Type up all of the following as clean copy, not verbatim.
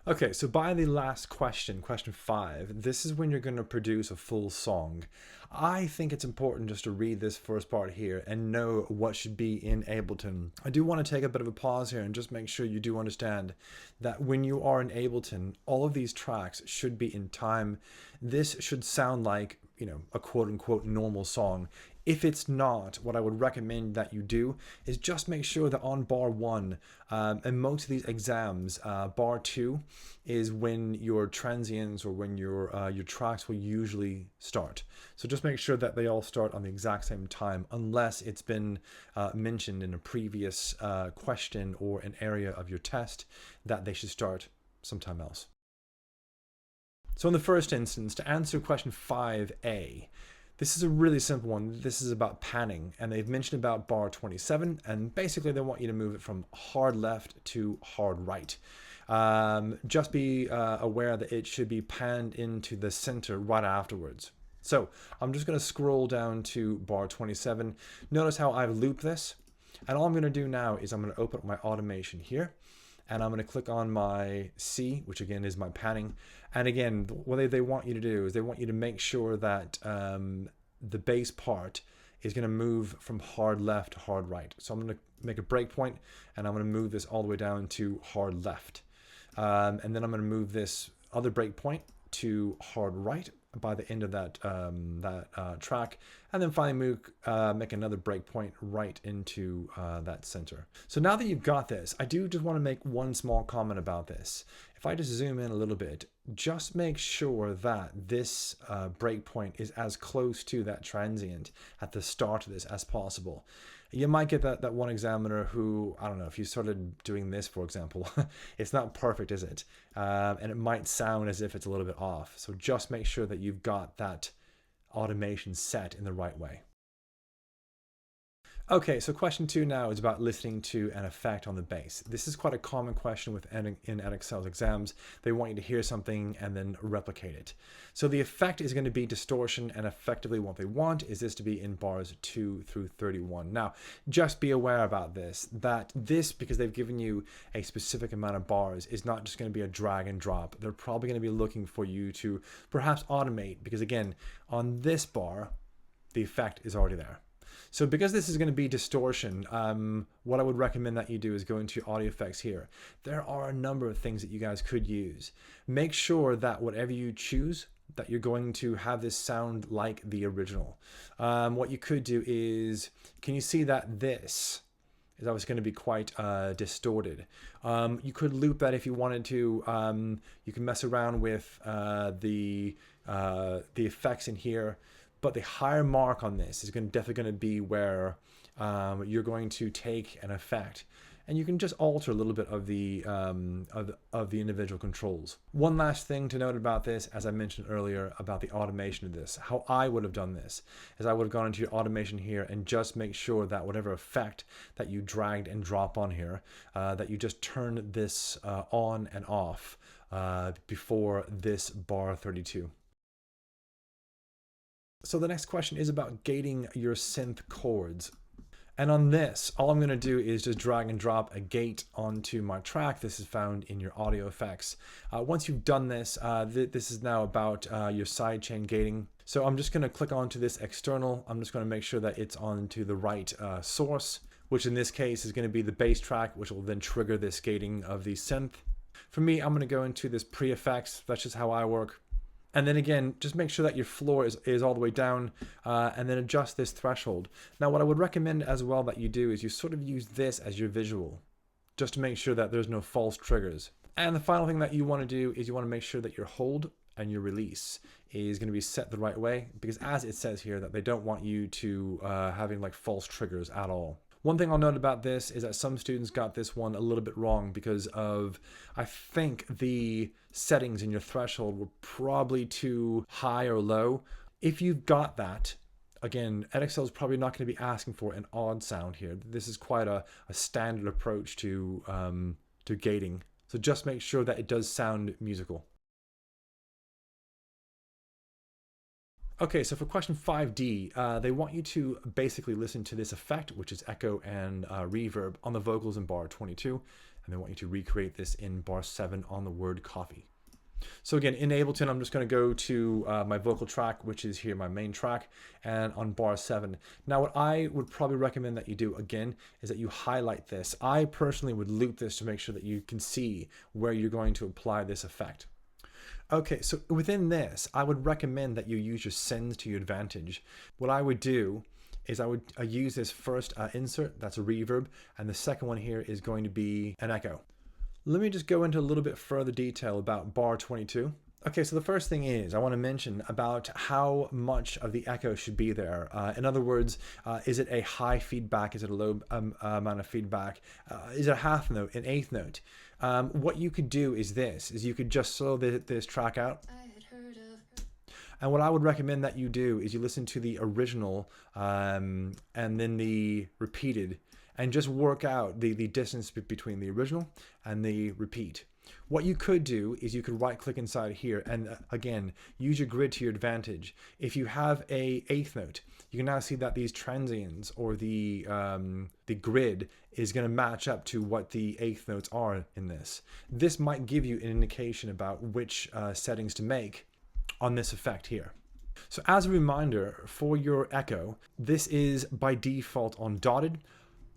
Okay, so by the last question, question 5, this is when you're going to produce a full song. I think it's important just to read this first part here and know what should be in Ableton. I do want to take a bit of a pause here and just make sure you do understand that when you are in Ableton, all of these tracks should be in time. This should sound like, a quote unquote normal song. If it's not, what I would recommend that you do is just make sure that on bar 1, and most of these exams, bar 2 is when your transients or when your tracks will usually start. So just make sure that they all start on the exact same time, unless it's been mentioned in a previous question or an area of your test that they should start sometime else. So in the first instance, to answer question 5a, this is a really simple one. This is about panning, and they've mentioned about bar 27, and basically they want you to move it from hard left to hard right. Just be aware that it should be panned into the center right afterwards. So I'm just going to scroll down to bar 27. Notice how I've looped this, and all I'm going to do now is I'm going to open up my automation here, and I'm going to click on my C, which again is my panning. And again, what they want you to do is they want you to make sure that the bass part is going to move from hard left to hard right. So I'm going to make a breakpoint, and I'm going to move this all the way down to hard left. And then I'm going to move this other breakpoint to hard right by the end of that track, and then finally make another breakpoint right into that center. So now that you've got this, I do just want to make one small comment about this. If I just zoom in a little bit, just make sure that this breakpoint is as close to that transient at the start of this as possible. You might get that one examiner who, I don't know, if you started doing this, for example, it's not perfect, is it? And it might sound as if it's a little bit off. So just make sure that you've got that automation set in the right way. Okay, so question 2 now is about listening to an effect on the bass. This is quite a common question in Edexcel's exams. They want you to hear something and then replicate it. So the effect is going to be distortion, and effectively what they want is this to be in bars 2 through 31. Now, just be aware about this, that this, because they've given you a specific amount of bars, is not just going to be a drag and drop. They're probably going to be looking for you to perhaps automate, because again, on this bar, the effect is already there. So because this is going to be distortion, what I would recommend that you do is go into audio effects here. There are a number of things that you guys could use. Make sure that whatever you choose, that you're going to have this sound like the original. What you could do is, can you see that this is obviously going to be quite distorted? You could loop that if you wanted to. You can mess around with the effects in here. But the higher mark on this is definitely going to be where you're going to take an effect, and you can just alter a little bit of the individual controls. One last thing to note about this, as I mentioned earlier about the automation of this, how I would have done this is I would have gone into your automation here and just make sure that whatever effect that you dragged and drop on here, that you just turn this on and off before this bar 32. So the next question is about gating your synth chords. And on this, all I'm going to do is just drag and drop a gate onto my track. This is found in your audio effects. Once you've done this, this is now about your sidechain gating. So I'm just going to click onto this external. I'm just going to make sure that it's onto the right source, which in this case is going to be the bass track, which will then trigger this gating of the synth. For me, I'm going to go into this pre-effects. That's just how I work. And then again, just make sure that your floor is all the way down, and then adjust this threshold. Now, what I would recommend as well that you do is you sort of use this as your visual, just to make sure that there's no false triggers. And the final thing that you want to do is you want to make sure that your hold and your release is going to be set the right way, because as it says here, that they don't want you to having like false triggers at all. One thing I'll note about this is that some students got this one a little bit wrong because of, I think the settings in your threshold were probably too high or low. If you've got that, again, Edexcel is probably not going to be asking for an odd sound here. This is quite a standard approach to gating. So just make sure that it does sound musical. Okay, so for question 5D, they want you to basically listen to this effect, which is echo and reverb on the vocals in bar 22. and they want you to recreate this in bar 7 on the word coffee. So again, in Ableton, I'm just going to go to my vocal track, which is here, my main track, and on bar 7. Now, what I would probably recommend that you do, again, is that you highlight this. I personally would loop this to make sure that you can see where you're going to apply this effect. Okay, so within this, I would recommend that you use your sends to your advantage. What I would do is I use this first insert, that's a reverb, and the second one here is going to be an echo. Let me just go into a little bit further detail about bar 22. Okay, so the first thing is I want to mention about how much of the echo should be there. In other words, is it a high feedback? Is it a low amount of feedback? Is it a half note, an eighth note? What you could do is this, is you could just slow this track out. And what I would recommend that you do is you listen to the original and then the repeated, and just work out the distance between the original and the repeat. What you could do is you could right click inside here and again, use your grid to your advantage. If you have a eighth note, you can now see that these transients or the grid is going to match up to what the eighth notes are in this. This might give you an indication about which settings to make on this effect here. So as a reminder for your echo, this is by default on dotted.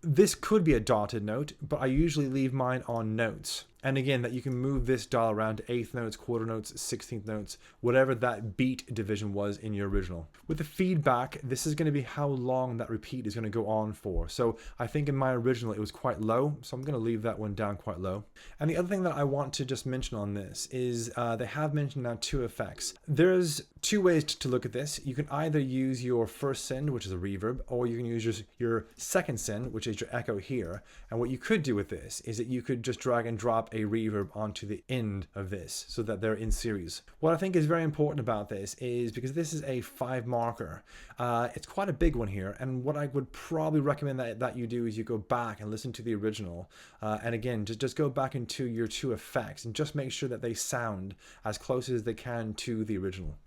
This could be a dotted note, but I usually leave mine on notes. And again, that you can move this dial around to eighth notes, quarter notes, 16th notes, whatever that beat division was in your original. With the feedback, this is going to be how long that repeat is going to go on for. So I think in my original, it was quite low. So I'm going to leave that one down quite low. And the other thing that I want to just mention on this is they have mentioned now 2 effects. There's 2 ways to look at this. You can either use your first send, which is a reverb, or you can use your second send, which is your echo here. And what you could do with this is that you could just drag and drop a reverb onto the end of this so that they're in series. What I think is very important about this is because this is a 5 marker, it's quite a big one here, and what I would probably recommend that you do is you go back and listen to the original, and again just go back into your 2 effects and just make sure that they sound as close as they can to the original.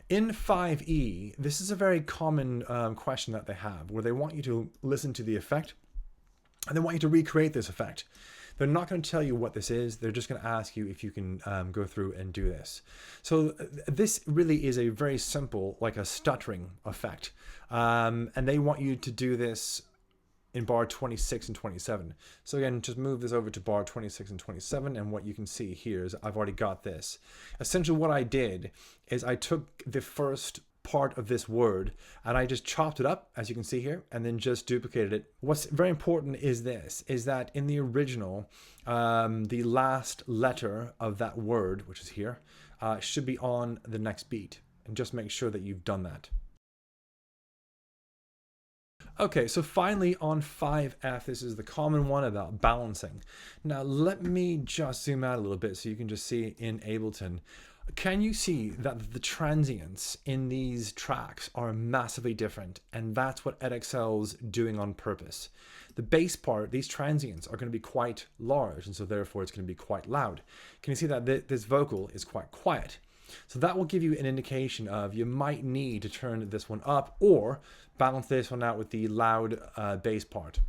In 5E, this is a very common question that they have, where they want you to listen to the effect and they want you to recreate this effect. They're not going to tell you what this is. They're just going to ask you if you can go through and do this. So this really is a very simple, like a stuttering effect. And they want you to do this in bar 26 and 27. So again, just move this over to bar 26 and 27, and what you can see here is I've already got this. Essentially what I did is I took the first part of this word and I just chopped it up, as you can see here, and then just duplicated it. What's very important is this, is that in the original, the last letter of that word, which is here, should be on the next beat, and just make sure that you've done that. Okay, so finally on 5F, this is the common one about balancing. Now let me just zoom out a little bit so you can just see in Ableton. Can you see that the transients in these tracks are massively different? And that's what Edexcel's doing on purpose. The bass part, these transients are going to be quite large, and so therefore it's going to be quite loud. Can you see that this vocal is quite quiet? So that will give you an indication of you might need to turn this one up or balance this one out with the loud bass part.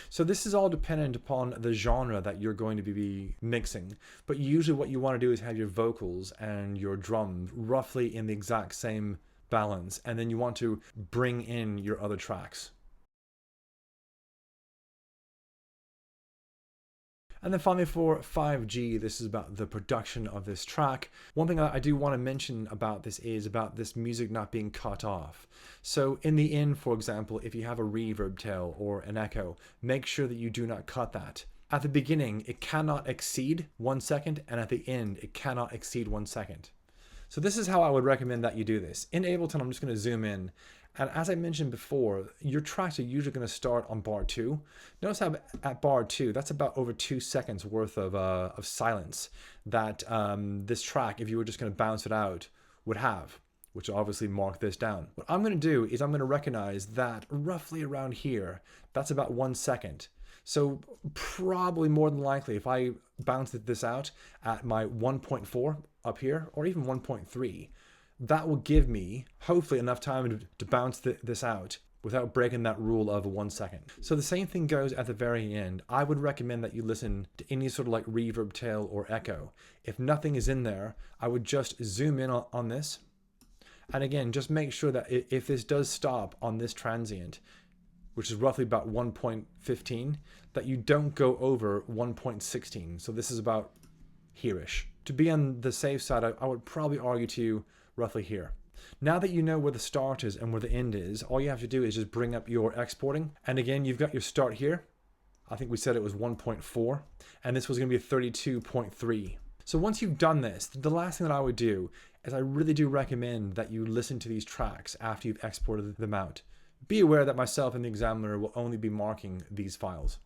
So this is all dependent upon the genre that you're going to be mixing, but usually what you want to do is have your vocals and your drums roughly in the exact same balance, and then you want to bring in your other tracks. And then finally for 5G, this is about the production of this track. One thing I do want to mention about this is about this music not being cut off. So in the end, for example, if you have a reverb tail or an echo, make sure that you do not cut that. At the beginning, it cannot exceed 1 second, and at the end, it cannot exceed 1 second. So this is how I would recommend that you do this. In Ableton, I'm just going to zoom in. And as I mentioned before, your tracks are usually going to start on bar 2. Notice how at bar 2, that's about over 2 seconds worth of silence that this track, if you were just going to bounce it out, would have, which will obviously mark this down. What I'm going to do is I'm going to recognize that roughly around here, that's about 1 second. So probably more than likely, if I bounced this out at my 1.4 up here, or even 1.3, that will give me hopefully enough time to bounce this out without breaking that rule of 1 second. So the same thing goes at the very end. I would recommend that you listen to any sort of like reverb, tail, or echo. If nothing is in there, I would just zoom in on this. And again, just make sure that if this does stop on this transient, which is roughly about 1.15, that you don't go over 1.16. So this is about here-ish. To be on the safe side, I would probably argue to you roughly here. Now that you know where the start is and where the end is, all you have to do is just bring up your exporting. And again, you've got your start here. I think we said it was 1.4, and this was going to be 32.3. So once you've done this, the last thing that I would do is I really do recommend that you listen to these tracks after you've exported them out. Be aware that myself and the examiner will only be marking these files.